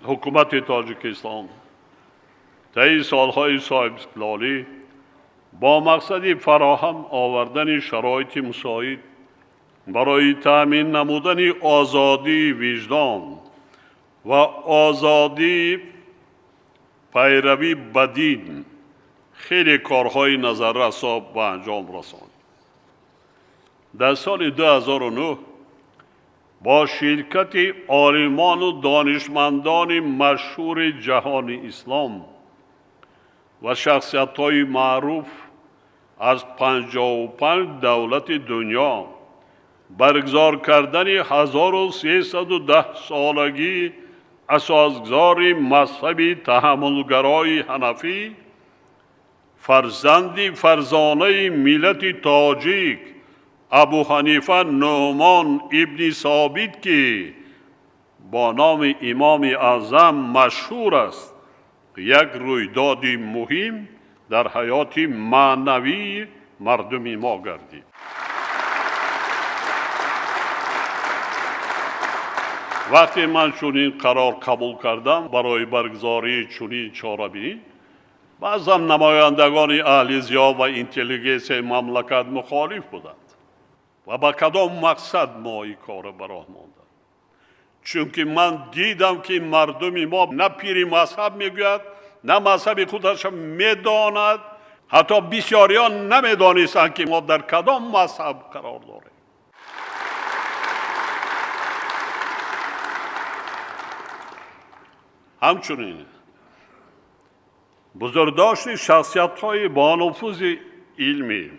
حکومت تاجیکستان طی سالهای صاحب استقلالی با مقصد فراهم آوردن شرایط مساعد برای تأمین نمودن آزادی وجدان و آزادی پیروی به دین خیلی کارهای نظررس را به انجام رساند. در سال 2009 با شرکت عالمان و دانشمندان مشهور جهان اسلام و شخصیت‌های معروف از 55 دولت دنیا برگزار کردن 1310 سالگی اساسگزار مذهب تحملگرای حنفی، فرزانه ملت تاجیک ابو حنیفه نعمان ابن ثابت که با نام امام اعظم مشهور است، یک رویداد مهم در حیات معنوی مردم ما گردید. وقتی من چنین قرار قبول کردم برای برگزاری چنین چاره‌بینی، بعضا نمایندگان اهل ضیا و اینتلیجنس مملکت مخالف بودند و با کدام مقصد ما این کار براه ماندند؟ چون من دیدم که مردم ما نه پیر مذهب میگوید نه مذهب خودش میداند، حتی بسیاریان نمیدانستند که ما در کدام مذهب قرار داریم. همچنین بزرگداشت شخصیت‌های با نفوذ علمی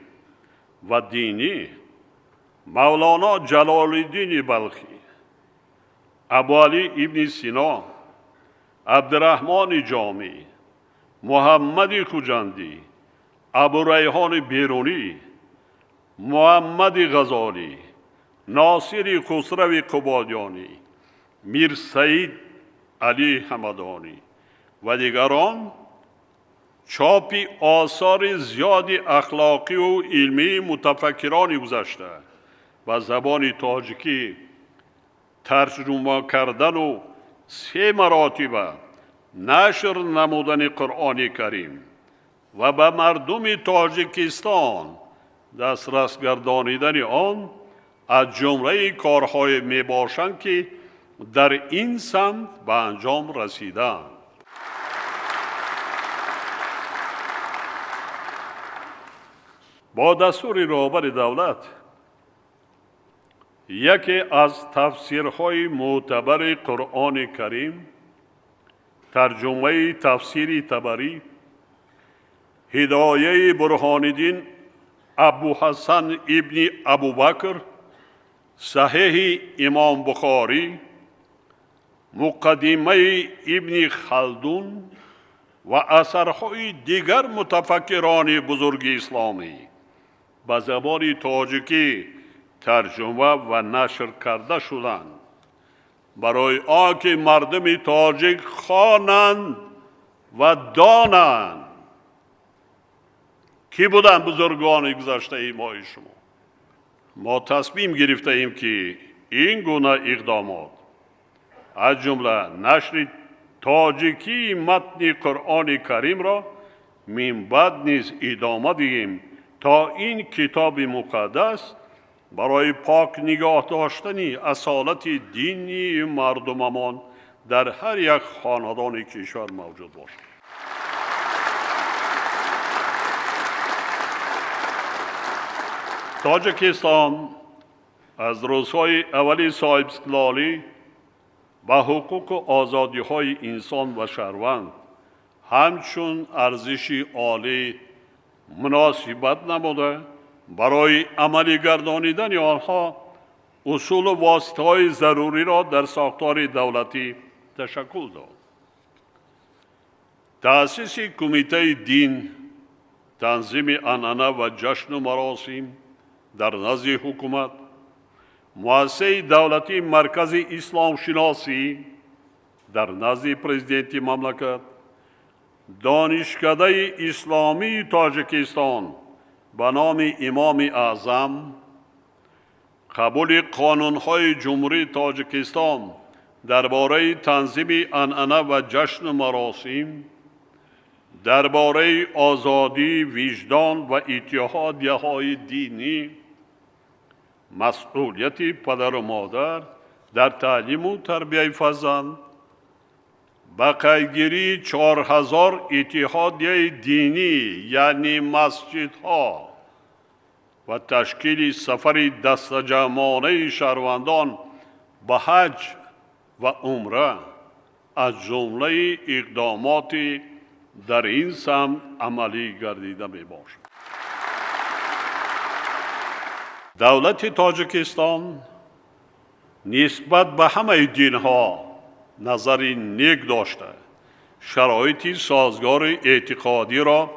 و دینی مولانا جلال الدین بلخی، ابوعلی ابن سینا، عبدالرحمن جامی، محمد خوجندی، ابو ریحان بیرونی، محمد غزالی، ناصر خسرو قبادیانی، میر سعید علی حمدانی و دیگران چاپ آثار زیاد اخلاقی و علمی متفکران گذشته و زبان تاجیکی ترجمه کردن و 3 مراتبه نشر نمودن قرآن کریم و به مردم تاجیکستان دسترس گردانیدن آن از جمله کارهای می باشند که در این سمت به انجام رسیدند. با دستور رهبر دولت یکی از تفسیرهای معتبر قرآن کریم، ترجمه تفسیر طبری، هدایه برهان الدین ابو حسن ابن ابوبکر، صحیح امام بخاری، مقدمه ابن خلدون و اثرهای دیگر متفکران بزرگ اسلامی به زبان تاجیکی ترجمه و نشر کرده شدند برای آنکه مردم تاجیک خوانند و دانند کی بودند بزرگان گذشته ما شما. ما تصمیم گرفته ایم که این گونه اقدامات از جمله نشر تاجیکی متن قرآن کریم را من بعد نیز ادامه دهیم تا این کتاب مقدس برای پاک نگاه داشتن اصالت دینی مردممان در هر یک خاندان کشور موجود باشد. تاجیکستان از روزهای اولی صاحب استقلالی به حقوق و آزادی‌های انسان و شهروند همچون ارزش عالی مناسبت نموده برای عملی گردانیدن آنها اصول و واسطه‌های ضروری را در ساختار دولتی تشکل داد. تأسیس کمیته دین، تنظیم عنعنه و جشن و مراسم در نزد حکومت، مؤسسه دولتی مرکز اسلام شناسی در نزد پرزیدنت مملکت، دانشکده اسلامی تاجیکستان به نام امام اعظم، قبول قانونهای جمهوری تاجیکستان درباره تنظیم عنعنه و جشن و مراسم، درباره آزادی وجدان و اتحادیه‌های دینی، مسئولیت پدر و مادر در تعلیم و تربیت فرزند، با پیگیری 4000 اتحادیه دینی یعنی مسجدها و تشکیل سفر دستجمعانه شهروندان به حج و عمره از جمله اقدامات در این سمت عملی گردیده می باشد. دولت تاجیکستان نسبت به همه دینها نظری نیک داشته، شرایط سازگار اعتقادی را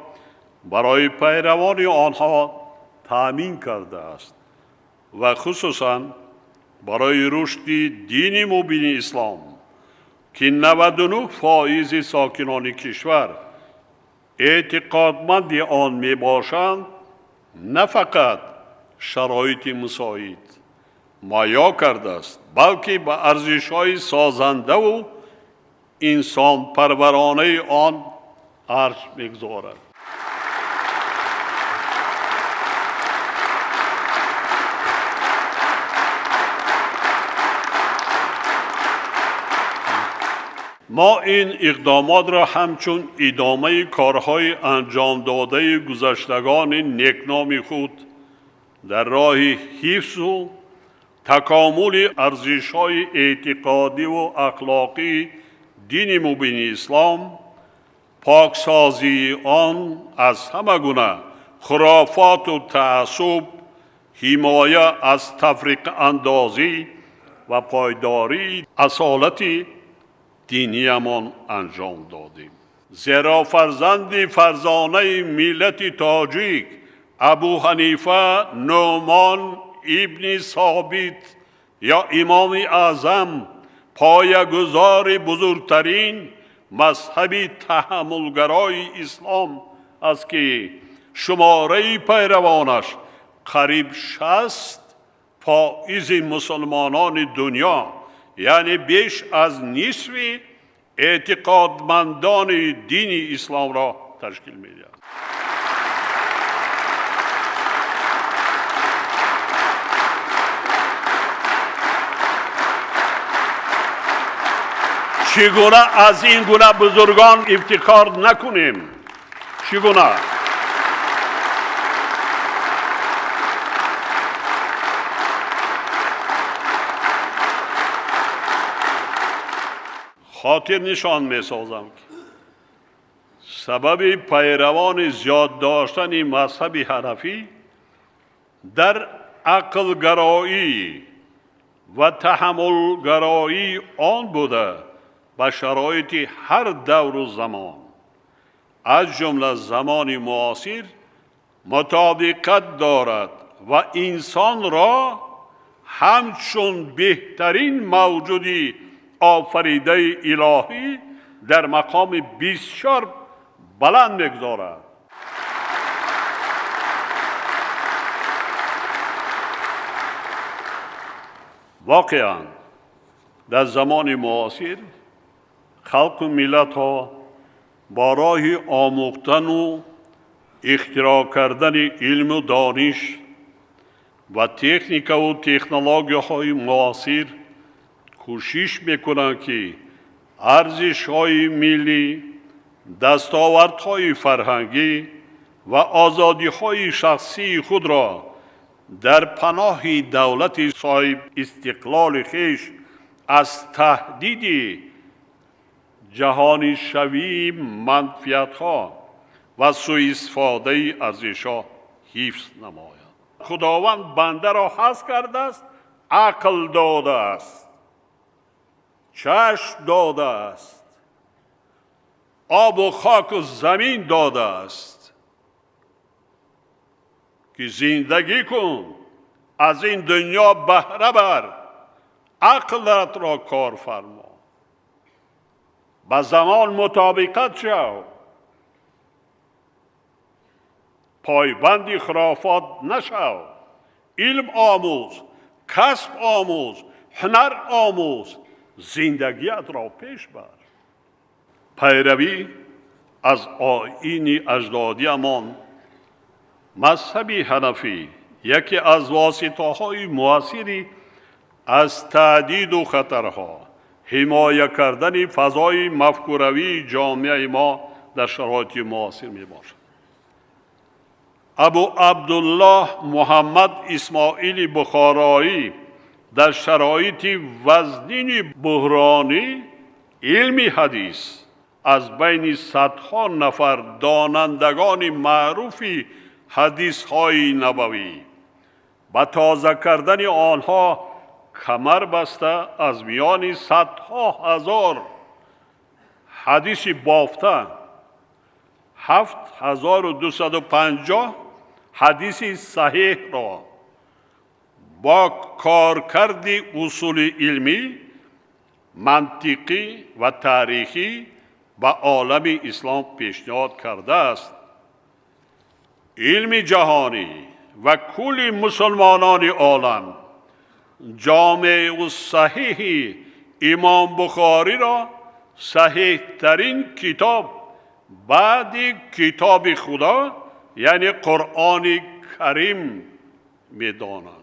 برای پیروان آنها تامین کرده است و خصوصاً برای رشد دین مبین اسلام که 99% ساکنان کشور اعتقادمند آن می باشند، نه فقط شرایط مساعد مهیا کرده است بلکه به ارزش‌های سازنده و انسان پرورانه آن ارج می‌گذارد. ما این اقدامات را همچون ادامه کارهای انجام داده گذشتگان نیکنام خود در راه حفظ و تکامل ارزش‌های اعتقادی و اخلاقی دین مبین اسلام، پاکسازی آن از همه گونه خرافات و تعصب، حمایه از تفرقه اندازی و پایداری اصالت دینیمان انجام دادیم. زیرا فرزانه ملت تاجیک ابو حنیفه نعمان ابن ثابت یا امام اعظم پایه‌گذار بزرگترین مذهب تحملگرای اسلام است که شماره پیروانش قریب 60% مسلمانان دنیا یعنی بیش از نصف اعتقادمندان دین اسلام را تشکیل می‌دهند. چگونه از این گونه بزرگان افتخار نکنیم؟ چگونه؟ خاطر نشان می سازم که سبب پیروان زیاد داشتن مذهب حنفی در عقلگرایی و تحملگرایی آن بوده به شرایط هر دور و زمان از جمله زمان معاصر مطابقت دارد و انسان را همچون بهترین موجودی آفریده الهی در مقام بسیار بلند می‌گذارد. واقعاً در زمان معاصر خلق و ملت ها با راه آموختن و اختراع کردن علم و دانش و تکنیک و تکنولوژی های معاصر کوشش میکنند که ارزش های ملی، دستاوردهای فرهنگی و آزادی های شخصی خود را در پناه دولت صاحب استقلال خویش از تهدید جهانی شوی منفعت‌ها و سوء استفاده ارزش‌ها حفظ نماید. خداوند بنده را هست کرده است، عقل داده است، چشم داده است، آب و خاک و زمین داده است که زندگی کن، از این دنیا بهره بر، عقلت را کار فرما، با زمان مطابقت شو، پایبند خرافات نشو، علم آموز، کسب آموز، هنر آموز، زندگیت را پیش بر. پیروی از آیین اجدادیمان، مذهب حنفی یکی از واسطه‌های مؤثری از تهدید و خطرها حمایه کردن فضای مفکوروی جامعه ما در شرایط معاصر می باشد. ابو عبدالله محمد اسماعیل بخارایی در شرایط وزنین بحرانی علم حدیث از بین صدها نفر دانندگان معروف حدیث های نبوی با تازه کردن آنها کمر بسته از میان صدها هزار حدیث بافته 7250 حدیث صحیح را با کارکرد اصول علمی، منطقی و تاریخی به عالم اسلام پیشنهاد کرده است. علم جهانی و کل مسلمانان عالم جامع و صحیح امام بخاری را صحیح ترین کتاب بعد کتاب خدا یعنی قرآن کریم می دانند.